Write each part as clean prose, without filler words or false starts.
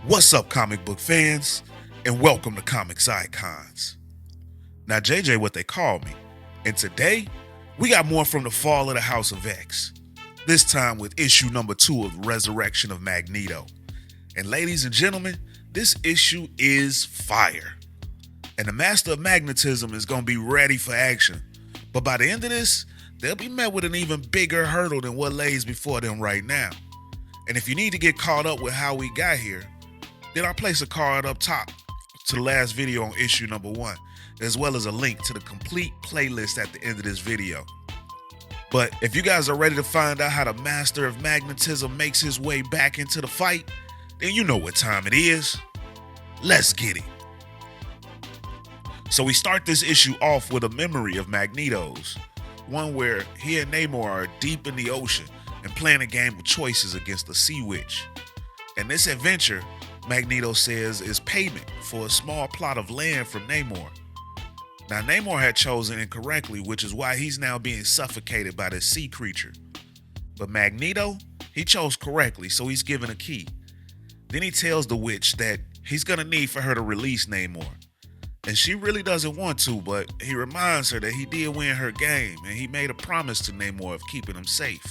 What's up, comic book fans, and welcome to Comics Icons. Now, JJ, what they call me, and today we got more from the fall of the House of X. This time with issue number 2 of Resurrection of Magneto. And ladies and gentlemen, this issue is fire. And the Master of Magnetism is going to be ready for action. But by the end of this, they'll be met with an even bigger hurdle than what lays before them right now. And if you need to get caught up with how we got here, then I'll place a card up top to the last video on issue number 1, as well as a link to the complete playlist at the end of this video. But if you guys are ready to find out how the Master of Magnetism makes his way back into the fight, then you know what time it is. Let's get it. So we start this issue off with a memory of Magneto's, one where he and Namor are deep in the ocean and playing a game of choices against the Sea Witch. And this adventure, Magneto says, is payment for a small plot of land from Namor. Now, Namor had chosen incorrectly, which is why he's now being suffocated by this sea creature. But Magneto, he chose correctly, so he's given a key. Then he tells the witch that he's gonna need for her to release Namor. And she really doesn't want to, but he reminds her that he did win her game, and he made a promise to Namor of keeping him safe.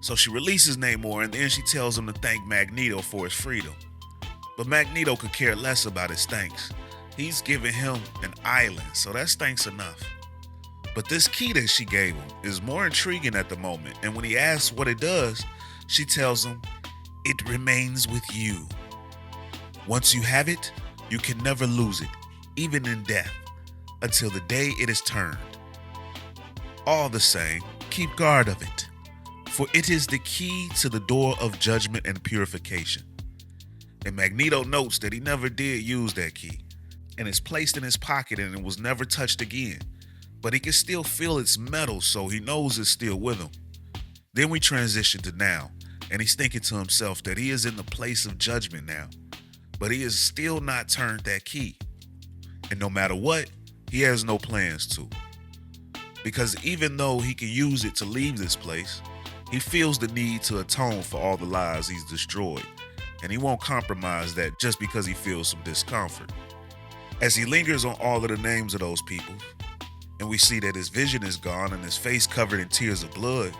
So she releases Namor, and then she tells him to thank Magneto for his freedom. But Magneto could care less about his thanks. He's giving him an island, so that's thanks enough. But this key that she gave him is more intriguing at the moment, and when he asks what it does, she tells him, "It remains with you. Once you have it, you can never lose it, even in death, until the day it is turned. All the same, keep guard of it, for it is the key to the door of judgment and purification." And Magneto notes that he never did use that key, and it's placed in his pocket and it was never touched again, but he can still feel its metal, so he knows it's still with him. Then we transition to now, and he's thinking to himself that he is in the place of judgment now, but he has still not turned that key. And no matter what, he has no plans to. Because even though he can use it to leave this place, he feels the need to atone for all the lives he's destroyed, and he won't compromise that just because he feels some discomfort. As he lingers on all of the names of those people, and we see that his vision is gone and his face covered in tears of blood,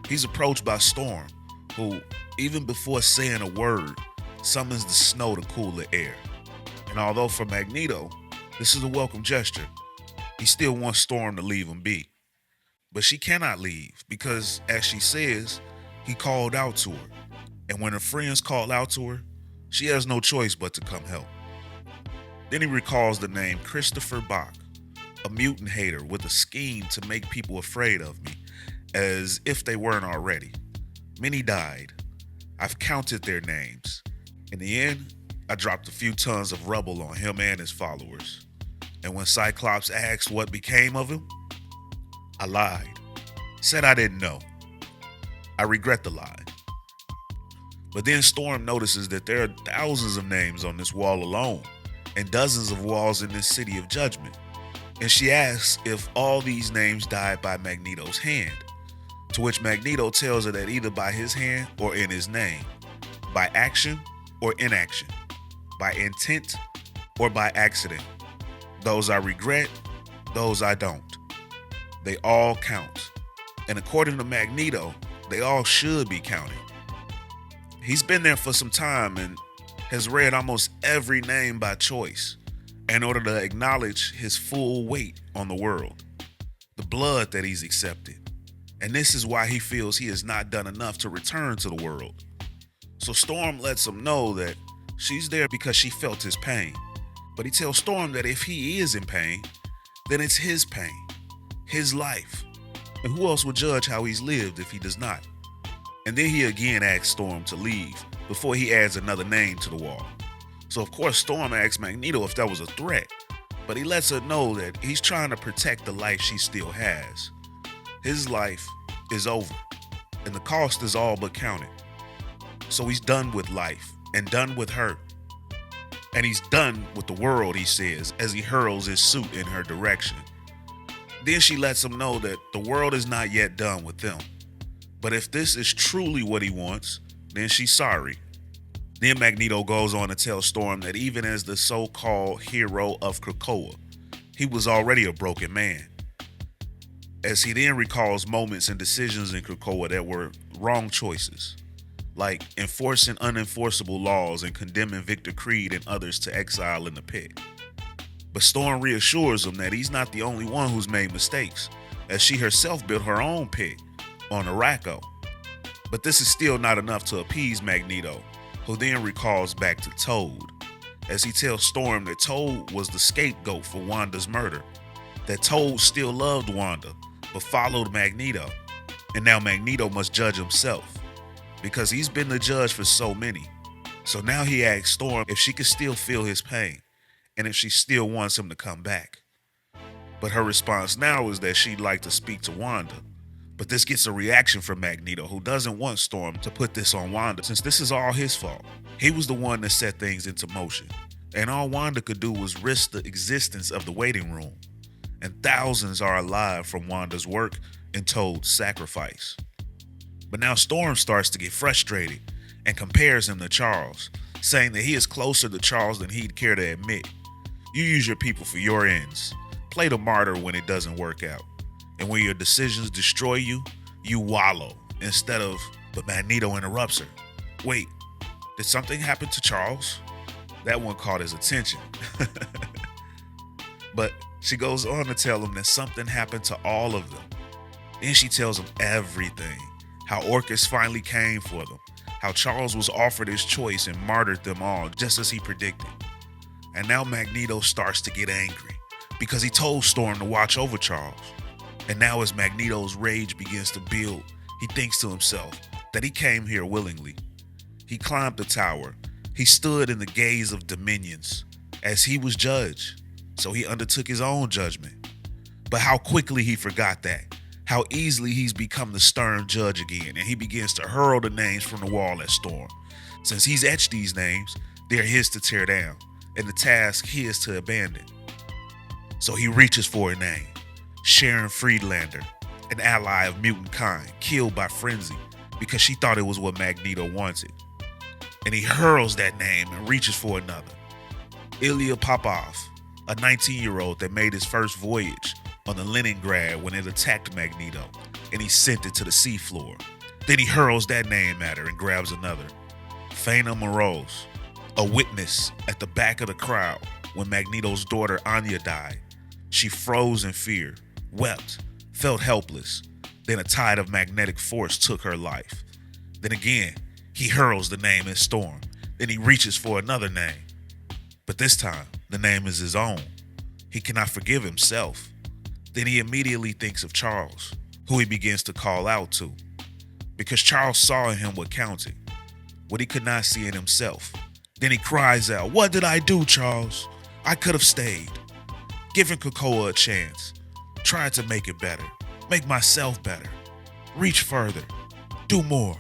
he's approached by Storm, who, even before saying a word, summons the snow to cool the air. And although for Magneto, this is a welcome gesture, he still wants Storm to leave him be. But she cannot leave because, as she says, he called out to her. And when her friends call out to her, she has no choice but to come help. Then he recalls the name Christopher Bach, a mutant hater with a scheme to make people afraid of me, as if they weren't already. Many died. I've counted their names. In the end, I dropped a few tons of rubble on him and his followers. And when Cyclops asked what became of him, I lied. Said I didn't know. I regret the lie. But then Storm notices that there are thousands of names on this wall alone, and dozens of walls in this city of judgment. And she asks if all these names died by Magneto's hand, to which Magneto tells her that either by his hand or in his name, by action or inaction, by intent or by accident. Those I regret, those I don't. They all count. And according to Magneto, they all should be counted. He's been there for some time and has read almost every name by choice in order to acknowledge his full weight on the world, the blood that he's accepted. And this is why he feels he has not done enough to return to the world. So Storm lets him know that she's there because she felt his pain. But he tells Storm that if he is in pain, then it's his pain, his life. And who else would judge how he's lived if he does not? And then he again asks Storm to leave before he adds another name to the wall. So of course Storm asks Magneto if that was a threat, but he lets her know that he's trying to protect the life she still has. His life is over, and the cost is all but counted. So he's done with life and done with her. And he's done with the world, he says, as he hurls his suit in her direction. Then she lets him know that the world is not yet done with them. But if this is truly what he wants, then she's sorry. Then Magneto goes on to tell Storm that even as the so-called hero of Krakoa, he was already a broken man. As he then recalls moments and decisions in Krakoa that were wrong choices, like enforcing unenforceable laws and condemning Victor Creed and others to exile in the pit. But Storm reassures him that he's not the only one who's made mistakes, as she herself built her own pit on Arakko. But this is still not enough to appease Magneto, who then recalls back to Toad, as he tells Storm that Toad was the scapegoat for Wanda's murder, that Toad still loved Wanda, but followed Magneto, and now Magneto must judge himself, because he's been the judge for so many. So now he asks Storm if she can still feel his pain, and if she still wants him to come back. But her response now is that she'd like to speak to Wanda. But this gets a reaction from Magneto, who doesn't want Storm to put this on Wanda, since this is all his fault. He was the one that set things into motion, and all Wanda could do was risk the existence of the waiting room. And thousands are alive from Wanda's work and Toad's sacrifice. But now Storm starts to get frustrated and compares him to Charles, saying that he is closer to Charles than he'd care to admit. You use your people for your ends. Play the martyr when it doesn't work out. And when your decisions destroy you, you wallow instead of... But Magneto interrupts her. Wait, did something happen to Charles? That one caught his attention. But she goes on to tell him that something happened to all of them. Then she tells him everything. How Orcus finally came for them. How Charles was offered his choice and martyred them all, just as he predicted. And now Magneto starts to get angry, because he told Storm to watch over Charles. And now as Magneto's rage begins to build, he thinks to himself that he came here willingly. He climbed the tower. He stood in the gaze of dominions as he was judge. So he undertook his own judgment. But how quickly he forgot that. How easily he's become the stern judge again, and he begins to hurl the names from the wall at Storm. Since he's etched these names, they're his to tear down, and the task his to abandon. So he reaches for a name. Sharon Friedlander, an ally of mutant kind, killed by frenzy because she thought it was what Magneto wanted. And he hurls that name and reaches for another. Ilya Popov, a 19-year-old that made his first voyage on the Leningrad when it attacked Magneto, and he sent it to the seafloor. Then he hurls that name at her and grabs another. Faina Moroz, a witness at the back of the crowd when Magneto's daughter Anya died. She froze in fear, wept, felt helpless. Then a tide of magnetic force took her life. Then again, he hurls the name at Storm. Then he reaches for another name. But this time, the name is his own. He cannot forgive himself. Then he immediately thinks of Charles, who he begins to call out to. Because Charles saw in him what counted, what he could not see in himself. Then he cries out, "What did I do, Charles? I could have stayed. Given Krakoa a chance. Tried to make it better. Make myself better. Reach further. Do more.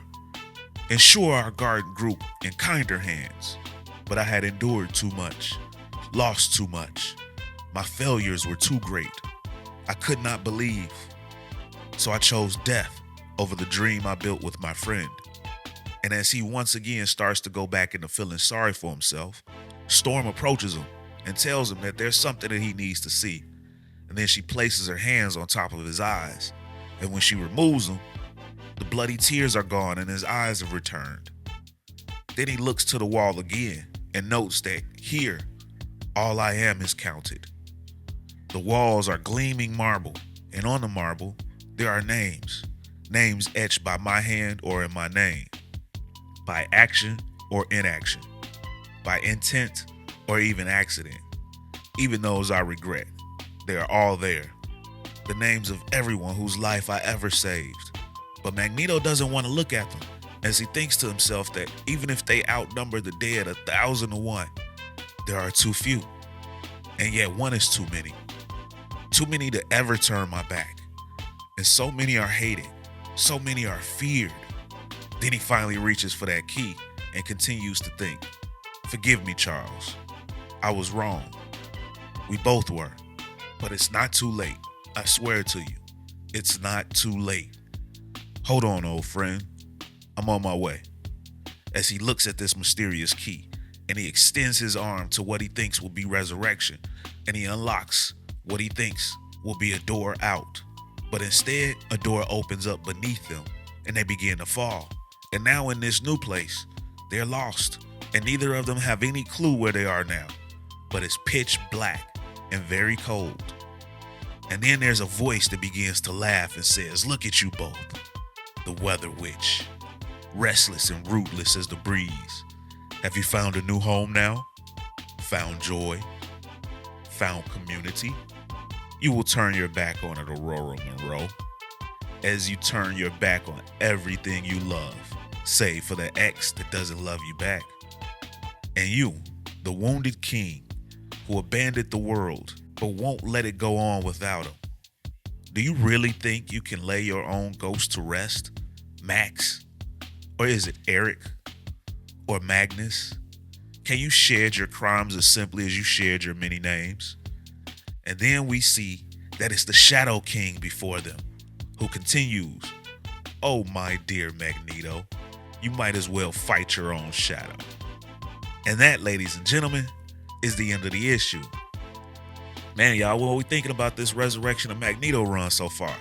Ensure our garden group in kinder hands. But I had endured too much. Lost too much. My failures were too great. I could not believe. So I chose death over the dream I built with my friend." And as he once again starts to go back into feeling sorry for himself, Storm approaches him and tells him that there's something that he needs to see. And then she places her hands on top of his eyes. And when she removes them, the bloody tears are gone and his eyes have returned. Then he looks to the wall again and notes that here, all I am is counted. The walls are gleaming marble, and on the marble, there are names. Names etched by my hand or in my name. By action or inaction. By intent or even accident. Even those I regret. They are all there. The names of everyone whose life I ever saved. But Magneto doesn't want to look at them, as he thinks to himself that even if they outnumber the dead 1,000 to 1, there are too few. And yet one is too many. Too many to ever turn my back. And so many are hated. So many are feared. Then he finally reaches for that key and continues to think. Forgive me, Charles. I was wrong. We both were. But it's not too late. I swear to you. It's not too late. Hold on, old friend. I'm on my way. as he looks at this mysterious key, and he extends his arm to what he thinks will be resurrection, and he unlocks what he thinks will be a door out. But instead, a door opens up beneath them, and they begin to fall. And now in this new place, they're lost, and neither of them have any clue where they are now. But it's pitch black and very cold. And then there's a voice that begins to laugh and says, "Look at you both, the weather witch, restless and rootless as the breeze. Have you found a new home now? Found joy? Found community? You will turn your back on it, Aurora Monroe, as you turn your back on everything you love, save for the ex that doesn't love you back. And you, the wounded king who abandoned the world but won't let it go on without him. Do you really think you can lay your own ghost to rest, Max? Or is it Eric? Or Magnus? Can you shed your crimes as simply as you shared your many names?" And then we see that it's the Shadow King before them, who continues, "Oh, my dear Magneto, you might as well fight your own shadow." And that, ladies and gentlemen, is the end of the issue. Man, y'all, what are we thinking about this Resurrection of Magneto run so far?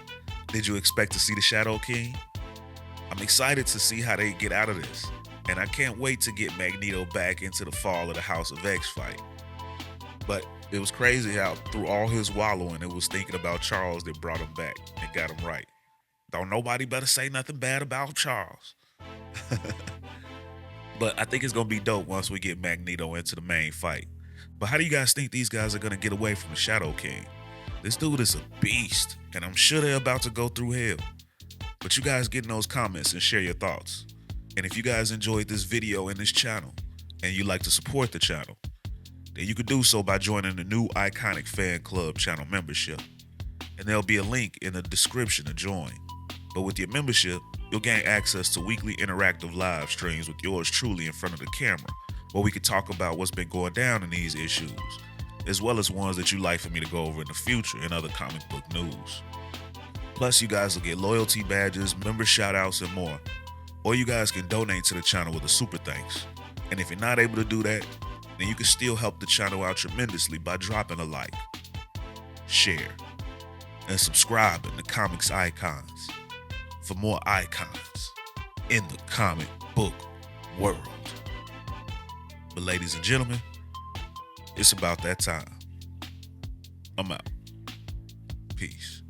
Did you expect to see the Shadow King? I'm excited to see how they get out of this, and I can't wait to get Magneto back into the Fall of the House of X fight. But it was crazy how through all his wallowing, it was thinking about Charles that brought him back and got him right. Don't nobody better say nothing bad about Charles. But I think it's going to be dope once we get Magneto into the main fight. But how do you guys think these guys are going to get away from the Shadow King? This dude is a beast, and I'm sure they're about to go through hell. But you guys get in those comments and share your thoughts. And if you guys enjoyed this video and this channel, and you'd like to support the channel, then you could do so by joining the new Iconic Fan Club channel membership. And there'll be a link in the description to join. But with your membership, you'll gain access to weekly interactive live streams with yours truly in front of the camera, where we could talk about what's been going down in these issues, as well as ones that you'd like for me to go over in the future and other comic book news. Plus, you guys will get loyalty badges, member shoutouts, and more. Or you guys can donate to the channel with a super thanks. And if you're not able to do that, then you can still help the channel out tremendously by dropping a like, share, and subscribe in the Comics Icons for more icons in the comic book world. But ladies and gentlemen, it's about that time. I'm out. Peace.